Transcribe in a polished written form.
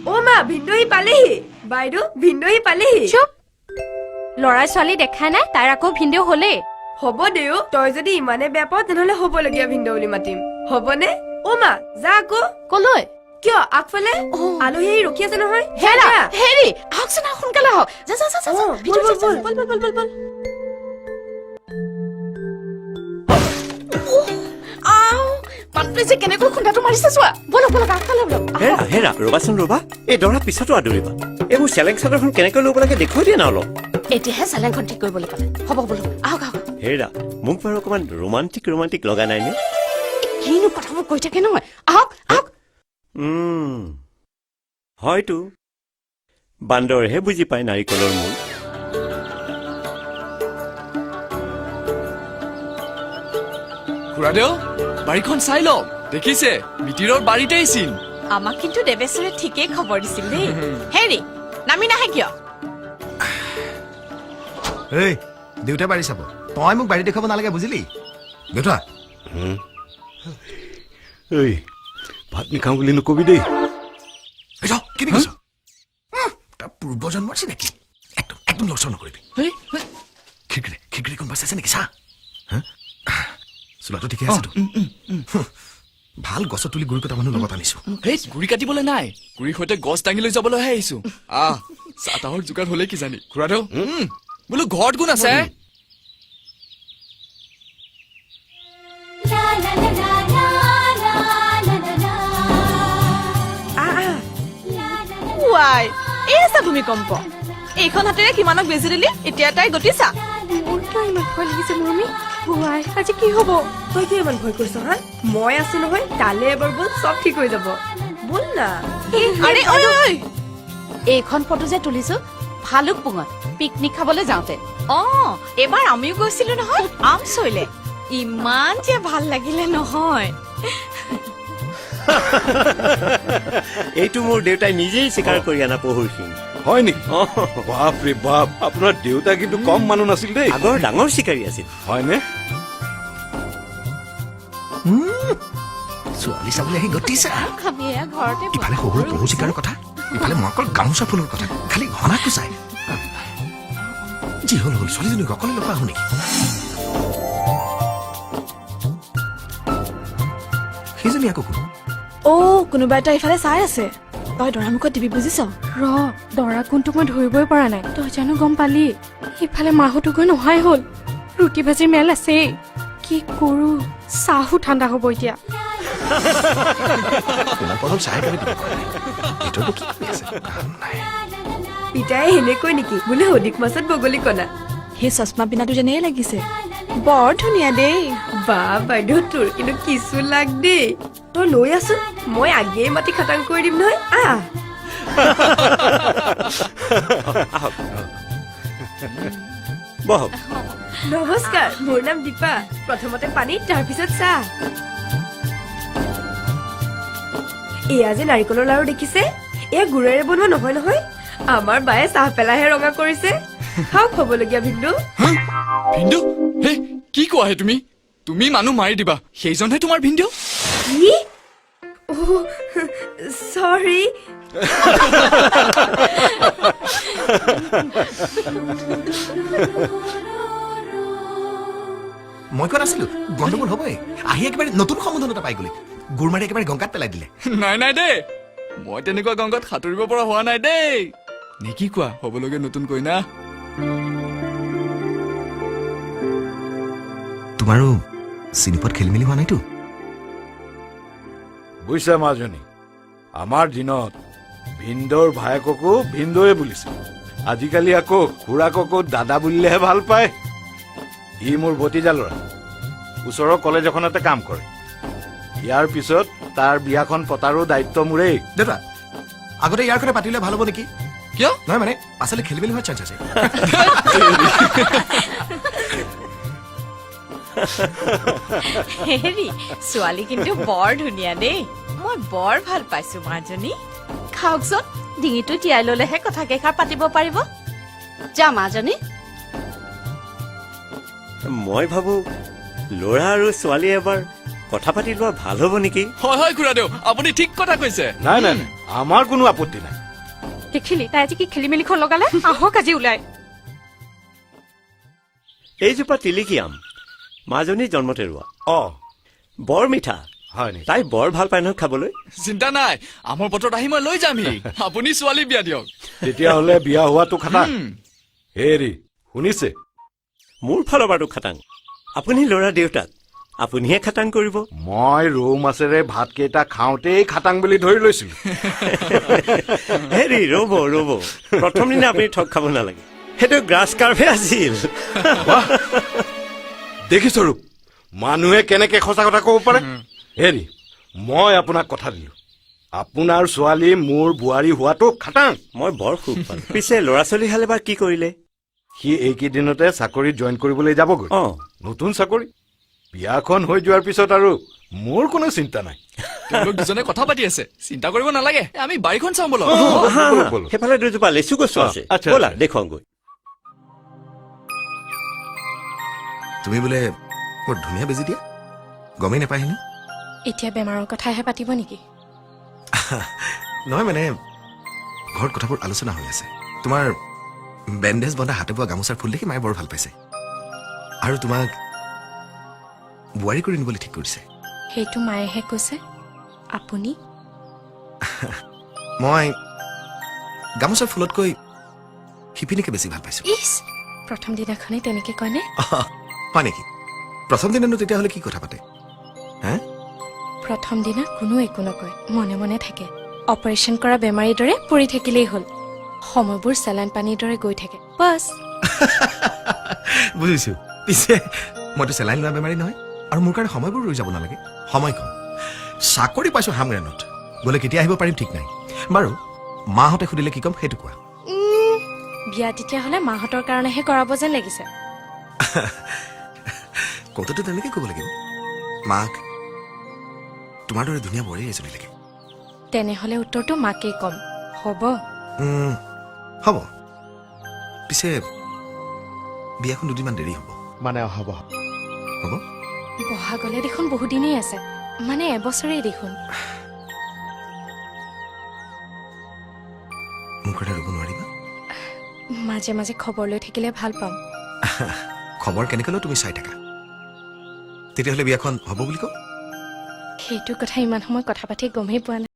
ও মা ভিন্দহি পালেহি বাইদেউ ভিন্দহি পালেহি চুপ লৰা ছোৱালী দেখা নাই তাইৰ আকৌ ভিন্দেও হলে হ'ব দেও তই যদি ইমানে বেয়া পাও তেনেহলে হ'বলগীয়া ভিন্দৌ বুলি মাতিম হ'বনে ও মা যা আকৌ কলৈ কিয় আগফালে আলহী আহি ৰখি আছে নহয় হেৰা হেৰি আহকচোন সোনকালে আহক যা যা যা বল বল বল বল পাতপেছে কেনেকৈ খুন্দাটো মাৰিছে চোৱা বলক বলক আগফালে বলক হেৰা হেৰা ৰবাচোন ৰবা এই দৰা পিছতো আদৰিবা এইবোৰ চেলেং চাদৰখন কেনেকৈ ল'ব লাগে দেখুৱাই দিয়া না অলপ এতিয়াহে চেলেংখন ঠিক কৰিবলৈ পালে হ'ব বলক আহক আহক হেৰা মোক বাৰু অকমান ৰোমান্টিক লগা নাই নে কিনো কথাবোৰ কৈ থাকে নহয় আহক আহক হয়তো বান্দৰহে বুজি পায় নাৰিকলৰ মূল খুৰাদেউ বাৰীখন চাই লওক দেখিছে মিতিৰৰ বাৰীতে চিন আমাক কিন্তু দেৱেশ্বৰে ঠিকেই খবৰ দিছিল দেই হেৰি নামি নাহে কিয় এই দেউতাই বাৰী চাব তই মোক বাৰী দেখাব নালাগে বুজিলি দেউতা এই ভাত নিখাওঁ বুলি নকবি দেই কেনে কৈছ তাৰ পূৰ্বজন্মৰ চিনাকি একদম একদম লৰচৰ নকৰিবি খিৰিকী কোনোবা চাইছে নেকি চা চোলাটো ঠিকে আছেতো ভাল গছত তুলি গুৰি কটা মানুহ লগত আনিছো সেই গুৰি কাটিবলৈ নাই গুৰিৰ সৈতে গছ দাঙি লৈ যাবলৈহে আহিছো চাহ তাহৰ যোগাৰ হলে কি জানি খুৰাদেউ বোলো ঘৰত কোন আছে ৱাই এছা ভূমিকম্প এইখন হাতেৰে কিমানক বেজি দিলি এতিয়া তাই গতিছা মোৰ কিয় ইমান ভয় লাগিছে মৰমী ৱাই আজি কি হ'ব তই কিয় ইমান ভয় কৰিছ হা মই আছো নহয় তালে এবাৰ বল চব ঠিক হৈ যাব বল না আৰে ঐ ঐ এইখন ফটো যে তুলিছো ভালুকপুঙত পিকনিক খাবলৈ যাওঁতে এবাৰ আমিও গৈছিলো নহয় আমচৈলে ইমান যে ভাল লাগিলে নহয় এইটো মোৰ দেউতাই নিজেই স্বীকাৰ কৰি আনা পহুৰখিনি হয় নেকি বাপ ৰে বাপ আপোনাৰ দেউতা কিন্তু কম মানুহ নাছিল দেই আগৰ ডাঙৰ চিকাৰী আছিল হয়নে ছোৱালী চাবলৈ আহি গতিছা আমি এয়া ঘৰতে ইফালে শহুৰ পহু চিকাৰৰ কথা ইফালে মই অকল গামোচা ফুলৰ কথা খালি ঘনাকো চাই যি হল হল ছোৱালীজনীক অকলে লগ আহো নেকি সেইজনী আকৌ কোন কোনোবা এটা ইফালে চাই আছে তই দৰা মুখত দিবি বুজিছ দৰা কোনটো মই ধৰিবই পৰা নাই তই জানো গম পালি ইফালে মাহতো গৈ নহাই হল ৰুটি ভাজিৰ মেল আছে কি কৰো চাহো ঠাণ্ডা হ'ব এতিয়া চাই কেনে দিব ভিতৰতো কি কৰি আছে নাই পিতাই সেনেকৈ নেকি বোলে অধিক মাছত বগলী কণা সেই চশমা পিন্ধাটো যেনেই লাগিছে বৰ ধুনীয়া দেই বা বাইদেউ তোৰ কিন্তু কিছু লাগ দেই তই লৈ আছোন মই আগেয়ে মাতি খাটাং কৰি দিম নহয় বহক নমস্কাৰ মোৰ নাম দীপা প্ৰথমতে পানী তাৰপিছত চাহ এয়া যে নাৰিকলৰ লাৰু দেখিছে এয়া গুড়েৰে বনোৱা নহয় নহয় আমাৰ বায়ে চাহ পেলাইহে ৰঙা কৰিছে খাওক হ'বলগীয়া ভিন্দু ভিন্দু হে কি কোৱা হে তুমি তুমি মানুহ মাৰি দিবা সেইজনহে তোমাৰ ভিন্দু কি সৰি মই কোৱা নাছিলো গণ্ডগোল হ'বই আহি একেবাৰে নতুন সম্বোধন এটা পাই গলি গুৰ মাৰি একেবাৰে গংগাত পেলাই দিলে নাই নাই দেই মই তেনেকুৱা গংগাত সাঁতুৰিব পৰা হোৱা নাই দেই নে কি কোৱা হ'বলগীয়া নতুন কইনা তোমাৰো চিনিপত খেলি মেলি হোৱা নাইতো বুজিছা মাজনী আমাৰ দিনত ভিন্দৰ ভায়েককো ভিন্দয়ে বুলিছিল আজিকালি আকৌ খুৰাককো দাদা বুলিলেহে ভাল পায় ই মোৰ ভতিজা ল'ৰা ওচৰৰ কলেজ এখনতে কাম কৰে ইয়াৰ পিছত তাৰ বিয়াখন পতাৰো দায়িত্ব মোৰেই দেউতা আগতে ইয়াৰ কথা পাতিলে ভাল হ'ব নেকি কিয় নহয় মানে পাছলে খেলি মেলি হোৱাৰ চান্স আছে হেৰি ছোৱালী কিন্তু বৰ ধুনীয়া দেই মই বৰ ভাল পাইছো মাজনী খাওকচোন ডিঙিটো তিয়াই ললেহে কথা কেইষাৰ পাতিব পাৰিব যা মাজনী মই ভাবো ল'ৰা আৰু ছোৱালী এবাৰ কথা পাতি লোৱা ভাল হ'ব নেকি? হয় হয় খুৰাদেউ আপুনি ঠিক কথা কৈছে নাই নাই নাই আমাৰ কোনো আপত্তি নাই দেখিলি তাই আজি কি খেলি মেলিখন লগালে আহক আজি ওলাই এইজোপা তিলিকি আম মাজনী জন্মতে ৰোৱা অ বৰ মিঠা হয় নেকি তাই বৰ ভাল পায় নহয় খাবলৈ চিন্তা নাই আমৰ বতৰত আহি মই লৈ যামহি আপুনি ছোৱালী বিয়া দিয়ক তেতিয়াহ'লে বিয়া হোৱাটো খাটাং হেৰি শুনিছে মোৰ ফালৰ পৰাটো খাটাং আপুনি ল'ৰা দেউতাক আপুনিহে খাটাং কৰিব মই ৰৌ মাছেৰে ভাতকেইটা খাওঁতেই খাটাং বুলি ধৰি লৈছিলো হেৰি ৰ'ব ৰ'ব প্ৰথম দিনা আপুনি ঠগ খাব নালাগে সেইটো গ্ৰাছ কাৰ্ভে আছিল দেখিছ ৰূপ মানুহে কেনেকে সঁচা কথা ক'ব পাৰে হেৰি মই আপোনাক কথা দিলো আপোনাৰ ছোৱালী মোৰ বোৱাৰী হোৱাটো খাটাং মই বৰ সুখ পালো পিছে ল'ৰা ছোৱালী হালে বা কি কৰিলে সি এইকেইদিনতে চাকৰিত জইন কৰিবলৈ যাবগৈ অ নতুন চাকৰি বিয়াখন হৈ যোৱাৰ পিছত আৰু মোৰ কোনো চিন্তা নাই তেওঁলোক দুজনে কথা পাতি আছে চিন্তা কৰিব নালাগে আমি বাৰীখন চাওঁ বলক হা, ব'লক, হা। ব'লক। সেইফালে দুজোপা লেচু গছো অ, আছে আচ্ছা, ব'লা আচ্ছা। দেখুৱাওঁগৈ তুমি বোলে বৰ ধুনীয়া বেজি দিয়া গমেই নাপায়হিনে এতিয়া বেমাৰৰ কথাহে পাতিব নেকি নহয় মানে ঘৰত কথাবোৰ আলোচনা হৈ আছে তোমাৰ বেণ্ডেজ বন্ধা হাতে পোৱা গামোচাৰ ফুল দেখি মায়ে বৰ ভাল পাইছে আৰু তোমাক বোৱাৰী কৰি নিবলৈ ঠিক কৰিছে সেইটো মায়েহে কৈছে আপুনি মই গামোচাৰ ফুলতকৈ শিপিনীকে বেছি ভাল পাইছো ইছ প্ৰথম দিনাখনেই তেনেকে কয়নে হয় নেকি প্ৰথম দিনানো তেতিয়াহ'লে কি কথা পাতে হে প্ৰথম দিনা কোনো একো নকয় মনে মনে থাকে অপাৰেশ্যন কৰা বেমাৰীৰ দৰে পৰি থাকিলেই হ'ল সময়বোৰ চেলাইন পানীৰ দৰে গৈ থাকে বাছ বুজিছো পিছে মইতো চেলাইন লোৱা বেমাৰী নহয় আৰু মোৰ কাৰণে সময়বোৰ ৰৈ যাব নালাগে সময় কম চাকৰি পাইছো হামৰেনত গ'লে কেতিয়া আহিব পাৰিম ঠিক নাই বাৰু মাহঁতে সুধিলে কি ক'ম সেইটো কোৱা বিয়া তেতিয়াহ'লে মাহঁতৰ কাৰণেহে কৰাব যেন লাগিছে কততো তেনেকে ক'ব লাগিব মাক তোমাৰ দৰে ধুনীয়া বোৱাৰী এজনী লাগে তেনেহ'লে উত্তৰটো মাকেই ক'ম হ'ব হ'ব পিছে বিয়াখন দুদিনমান দেৰি হ'ব মানে হ'ব হ'ব বহাগলে দেখোন বহুদিনেই আছে মানে এবছৰেই দেখোন মোৰ কাৰণে ৰ'ব নোৱাৰিবা মাজে মাজে খবৰ লৈ থাকিলে ভাল পাম খবৰ কেনেকৈ লওঁ তুমি চাই থাকা তেতিয়াহ'লে বিয়াখন হ'ব বুলি কওঁ সেইটো কথা ইমান সময় কথা পাতি গমেই পোৱা নাই